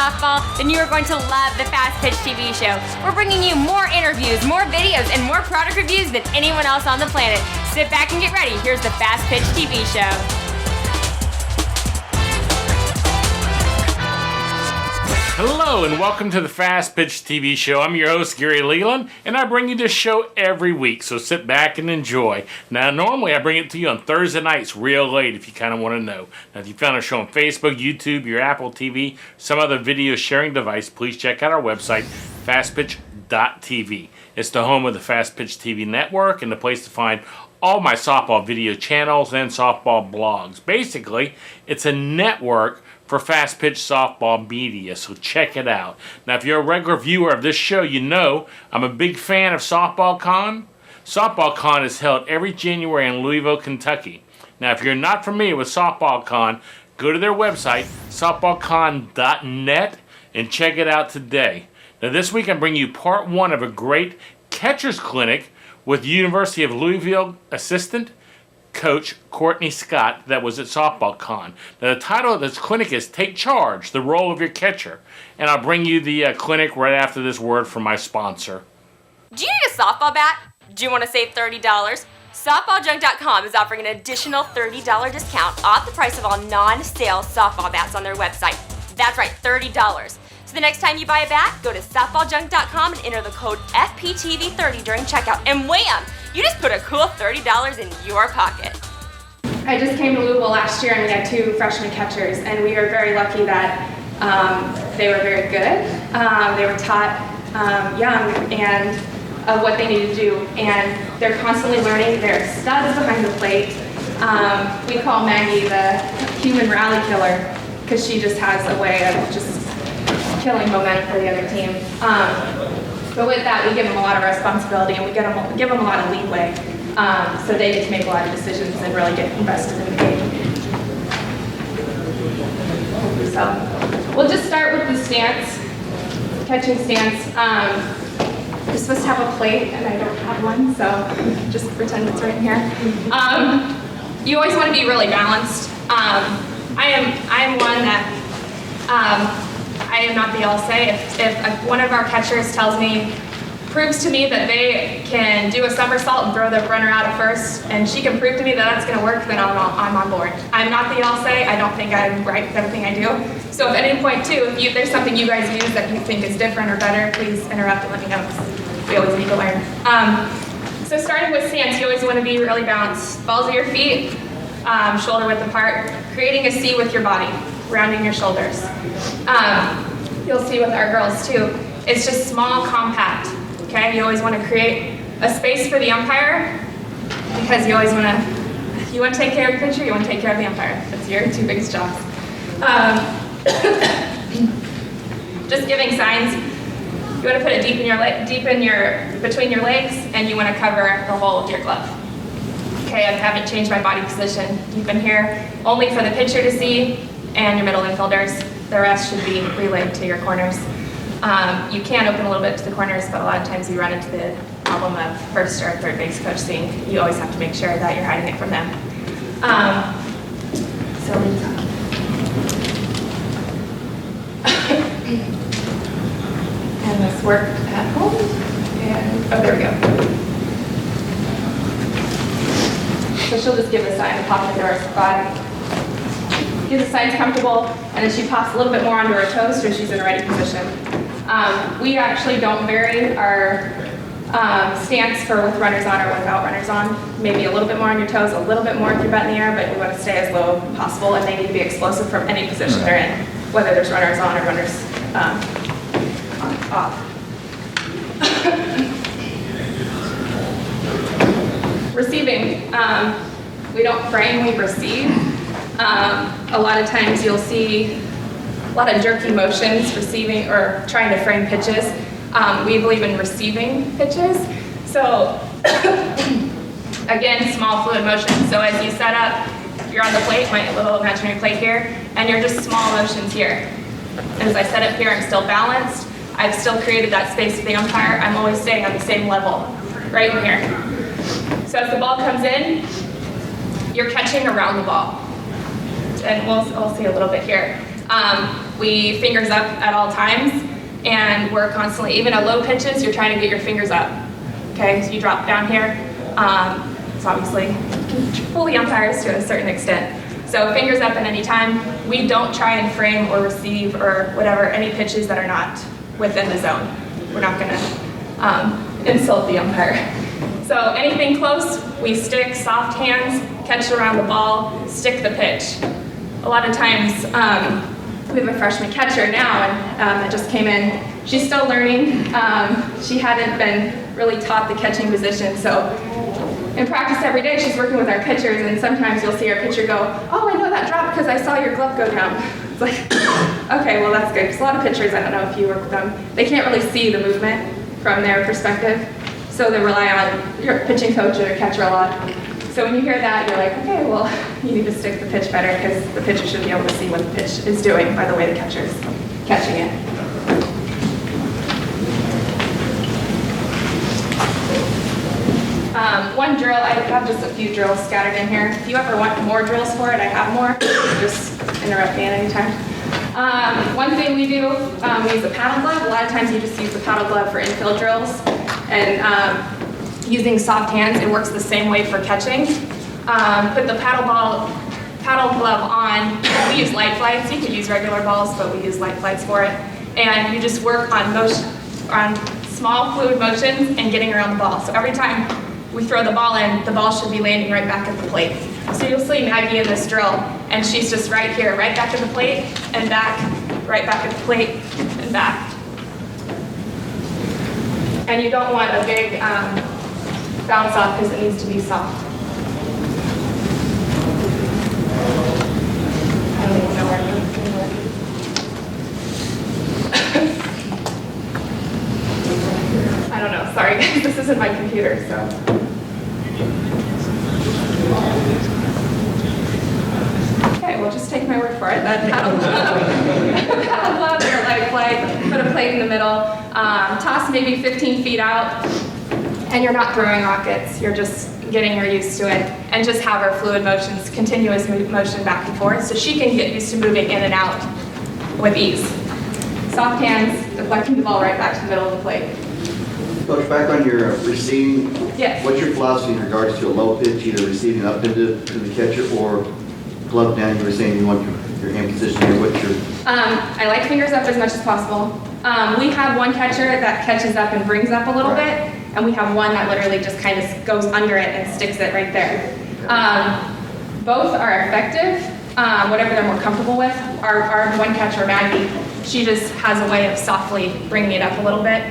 softball, then you are going to love the Fastpitch TV show. We're bringing you more interviews, more videos, and more product reviews than anyone else on the planet. Sit back and get ready. Here's the Fastpitch TV show. Hello and welcome to the Fastpitch TV show. I'm your host, Gary Leland, and I bring you this show every week, so sit back and enjoy. Now, normally I bring it to you on Thursday nights real late if you kind of want to know. Now, if you found our show on Facebook, YouTube, your Apple TV, some other video sharing device, please check out our website, fastpitch.tv. It's the home of the Fastpitch TV network and the place to find all my softball video channels and softball blogs. Basically, it's a network for Fastpitch softball media, so check it out. Now, if you're a regular viewer of this show, you know I'm a big fan of Softball Con. Softball Con is held every January in Louisville, Kentucky. Now, if you're not familiar with Softball Con, go to their website, softballcon.net, and check it out today. Now, this week I'm bringing you part one of a great catcher's clinic with University of Louisville assistant coach Courtney Scott that was at Softball Con. Now, the title of this clinic is Take Charge, the Role of Your Catcher. And I'll bring you the clinic right after this word from my sponsor. Do you need a softball bat? Do you want to save $30? SoftballJunk.com is offering an additional $30 discount off the price of all non-sale softball bats on their website. That's right, $30. So the next time you buy a bat, go to SoftballJunk.com and enter the code FPTV30 during checkout. And wham! You just put a cool $30 in your pocket. I just came to Louisville last year and we had 2 freshman catchers, and we were very lucky that they were very good. They were taught young and of what they need to do, and they're constantly learning. They're studs behind the plate. We call Maggie the human rally killer because she just has a way of just killing momentum for the other team. But with that, we give them a lot of responsibility and we give them a lot of leeway, so they get to make a lot of decisions and really get invested in the game. So we'll just start with the stance, catching stance. You're supposed to have a plate, and I don't have one, so just pretend it's right in here. You always want to be really balanced. I am one that. I am not the all-say. If one of our catchers proves to me that they can do a somersault and throw the runner out at first, and she can prove to me that that's going to work, then I'm on board. I'm not the all-say. I don't think I'm right with everything I do. So if at any point, too, if there's something you guys use that you think is different or better, please interrupt and let me know, because we always need to learn. So starting with stance, you always want to be really balanced. Balls at your feet, shoulder width apart, creating a C with your body, rounding your shoulders. You'll see with our girls too, it's just small, compact, okay? You always want to create a space for the umpire, because you always want to take care of the pitcher, you want to take care of the umpire. That's your 2 biggest jobs. Just giving signs. You want to put it between your legs, and you want to cover the hole with your glove. Okay, I haven't changed my body position. Keep in here only for the pitcher to see and your middle infielders. The rest should be relayed to your corners. You can open a little bit to the corners, but a lot of times you run into the problem of first or third base coach seeing. You always have to make sure that you're hiding it from them. And this worked at home. And, oh, there we go. So she'll just give a sign to pop into our spot. Give the signs comfortable, and then she pops a little bit more onto her toes so she's in a ready position. We actually don't vary our stance for with runners on or without runners on. Maybe a little bit more on your toes, a little bit more if you're butt in the air, but we want to stay as low as possible, and they need to be explosive from any position they're in, whether there's runners on or runners off. Receiving. We don't frame, we receive. A lot of times you'll see a lot of jerky motions receiving or trying to frame pitches. We believe in receiving pitches. So again, small fluid motion. So as you set up, you're on the plate, my little imaginary plate here, and you're just small motions here. And as I set up here, I'm still balanced. I've still created that space with the umpire. I'm always staying on the same level, right in here. So as the ball comes in, you're catching around the ball. And we'll see a little bit here. we fingers up at all times, and we're constantly, even at low pitches, you're trying to get your fingers up. Okay, so you drop down here. It's obviously fully umpires to a certain extent. So fingers up at any time. We don't try and frame or receive or whatever any pitches that are not within the zone. We're not going to insult the umpire. So anything close, we stick, soft hands, catch around the ball, stick the pitch. A lot of times, we have a freshman catcher now, and that just came in. She's still learning. She hadn't been really taught the catching position, so in practice every day, she's working with our pitchers, and sometimes you'll see our pitcher go, "Oh, I know that drop because I saw your glove go down." It's like, okay, well that's good. Because a lot of pitchers, I don't know if you work with them, they can't really see the movement from their perspective, so they rely on your pitching coach or their catcher a lot. So when you hear that, you're like, okay, well, you need to stick the pitch better because the pitcher should be able to see what the pitch is doing by the way the catcher's catching it. One drill, I have just a few drills scattered in here. If you ever want more drills for it, I have more. Just interrupt me at any time. One thing we do, we use a paddle glove. A lot of times you just use the paddle glove for infield drills. And using soft hands, it works the same way for catching. Put the paddle glove on. We use light flights. You could use regular balls, but we use light flights for it. And you just work on small fluid motions and getting around the ball. So every time we throw the ball in, the ball should be landing right back at the plate. So you'll see Maggie in this drill, and she's just right here, right back at the plate, and back, right back at the plate, and back. And you don't want a big bounce off because it needs to be soft. I don't even know where I'm going. I don't know, sorry, this isn't my computer, so. Okay, well just take my word for it. That paddle glove or light flight, put a plate in the middle, toss maybe 15 feet out, and you're not throwing rockets, you're just getting her used to it, and just have her fluid motions, continuous motion back and forth, so she can get used to moving in and out with ease. Soft hands, deflecting the ball right back to the middle of the plate. Coach, back on your receiving, Yes. what's your philosophy in regards to a low pitch, either receiving up into the catcher or glove down? You were saying you want your hand position here. What's your... I like fingers up as much as possible. We have one catcher that catches up and brings up a little bit, and we have one that literally just kind of goes under it and sticks it right there. Both are effective, whatever they're more comfortable with. Our one catcher, Maggie, she just has a way of softly bringing it up a little bit.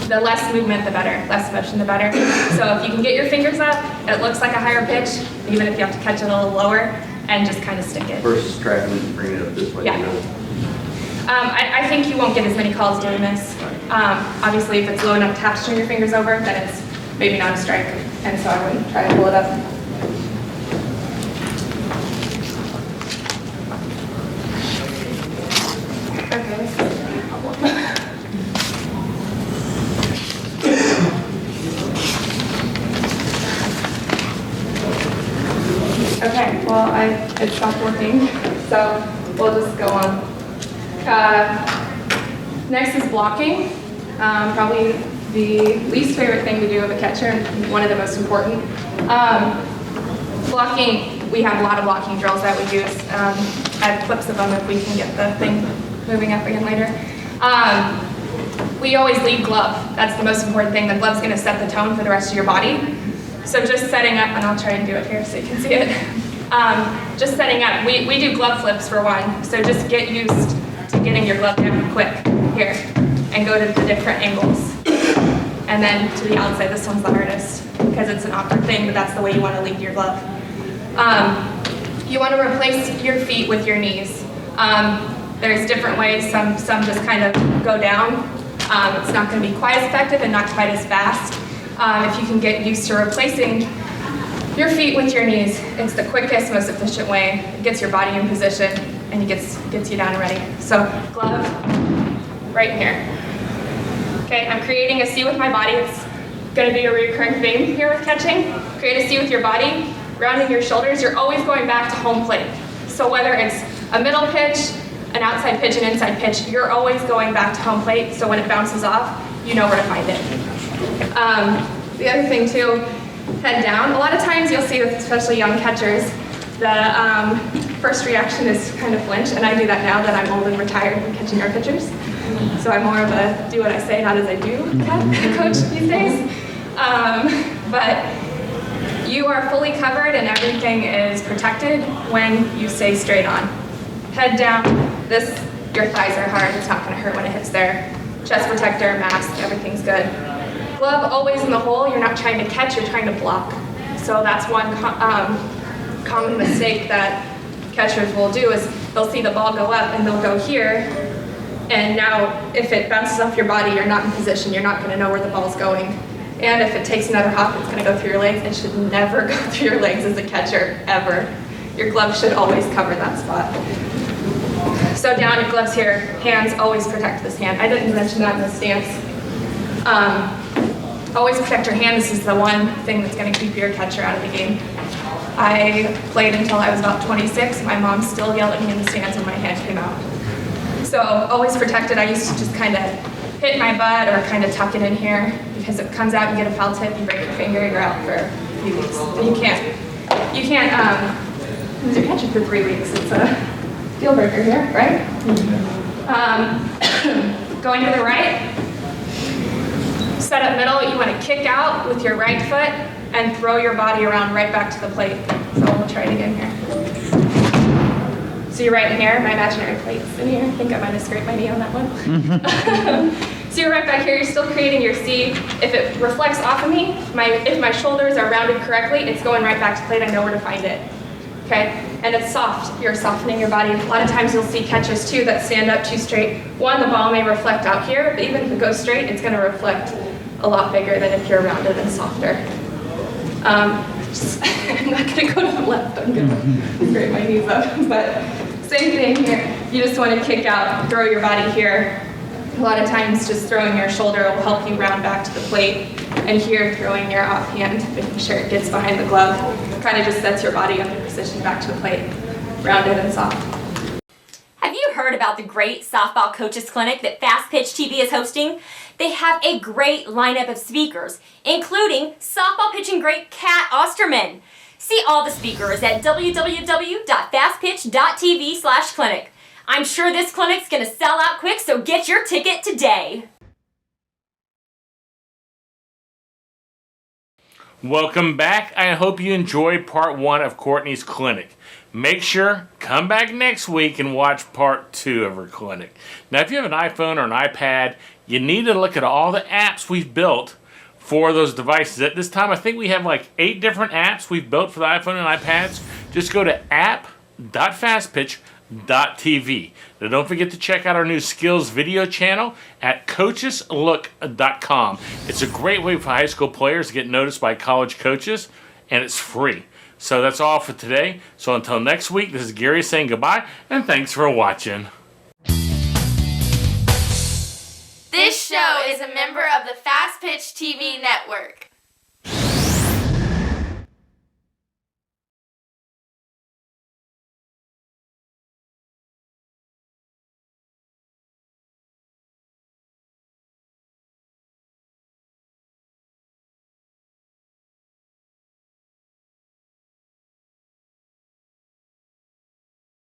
The less movement, the better. Less motion, the better. So if you can get your fingers up, it looks like a higher pitch, even if you have to catch it a little lower, and just kind of stick it. Versus tracking it and bringing it up this way. Yeah. I think you won't get as many calls doing this. Obviously, if it's low enough to have to turn your fingers over, then it's maybe not a strike, and so I wouldn't try to pull it up. Okay, this is a problem. Okay, well, it stopped working, so we'll just go on. Next is blocking. Probably the least favorite thing to do of a catcher, and one of the most important. Blocking, we have a lot of blocking drills that we use. I have clips of them if we can get the thing moving up again later. We always lead glove. That's the most important thing. The glove's going to set the tone for the rest of your body. So just setting up, and I'll try and do it here so you can see it. Just setting up, we do glove flips for one, so just get used to getting your glove down quick here, and go to the different angles. And then to the outside, this one's the hardest, because it's an awkward thing, but that's the way you want to lead your glove. You want to replace your feet with your knees. There's different ways, some just kind of go down. It's not going to be quite as effective and not quite as fast. If you can get used to replacing your feet with your knees, it's the quickest, most efficient way. It gets your body in position and it gets you down and ready. So glove right here. Okay, I'm creating a C with my body. It's going to be a recurring theme here with catching. Create a C with your body, rounding your shoulders. You're always going back to home plate. So whether it's A middle pitch, an outside pitch, an inside pitch, you're always going back to home plate, so when it bounces off, you know where to find it. The other thing too, head down. A lot of times you'll see with especially young catchers, the first reaction is kind of flinch, and I do that now that I'm old and retired from catching our pitchers. So I'm more of a do what I say, not as I do coach these days. But you are fully covered and everything is protected when you stay straight on. Head down, your thighs are hard, it's not gonna hurt when it hits there. Chest protector, mask, everything's good. Glove always in the hole, you're not trying to catch, you're trying to block. So that's one common mistake that catchers will do is they'll see the ball go up and they'll go here, and now if it bounces off your body, you're not in position, you're not gonna know where the ball's going. And if it takes another hop, it's gonna go through your legs. It should never go through your legs as a catcher, ever. Your glove should always cover that spot. So down, your gloves here, hands, always protect this hand. I didn't mention that in the stance. Always protect your hand. This is the one thing that's gonna keep your catcher out of the game. I played until I was about 26. My mom still yelled at me in the stands when my hand came out. So always protect it. I used to just kind of hit my butt or kind of tuck it in here because if it comes out, you get a foul tip, you break your finger, you're out for a few weeks. And you can't lose your catcher for 3 weeks. It's a deal breaker here, right? Going to the right, set up middle, you want to kick out with your right foot and throw your body around right back to the plate. So we'll try it again here. So you're right in here, my imaginary plate's in here. I think I might have scraped my knee on that one. So you're right back here, you're still creating your C. If it reflects off of me, if my shoulders are rounded correctly, it's going right back to plate, I know where to find it. Okay? And it's soft, you're softening your body. A lot of times you'll see catchers too that stand up too straight. One, the ball may reflect out here, but even if it goes straight, it's gonna reflect a lot bigger than if you're rounded and softer. I'm not gonna go to the left, I'm gonna scrape my knees up, but same thing here. You just wanna kick out, throw your body here. A lot of times just throwing your shoulder will help you round back to the plate. And here, throwing your offhand, making sure it gets behind the glove, kind of just sets your body up in position back to the plate, rounded and soft. Have you heard about the great softball coaches clinic that Fastpitch TV is hosting? They have a great lineup of speakers, including softball pitching great Kat Osterman. See all the speakers at www.fastpitch.tv/clinic. I'm sure this clinic's gonna sell out quick, so get your ticket today. Welcome back. I hope you enjoyed part 1 of Courtney's clinic. Make sure, come back next week and watch part 2 of her clinic. Now, if you have an iPhone or an iPad, you need to look at all the apps we've built for those devices. At this time, I think we have like 8 different apps we've built for the iPhone and iPads. Just go to app.fastpitch.tv. Now, don't forget to check out our new skills video channel at coacheslook.com. It's a great way for high school players to get noticed by college coaches, and it's free. So that's all for today. So until next week, this is Gary saying goodbye, and thanks for watching. This show is a member of the Fastpitch TV network.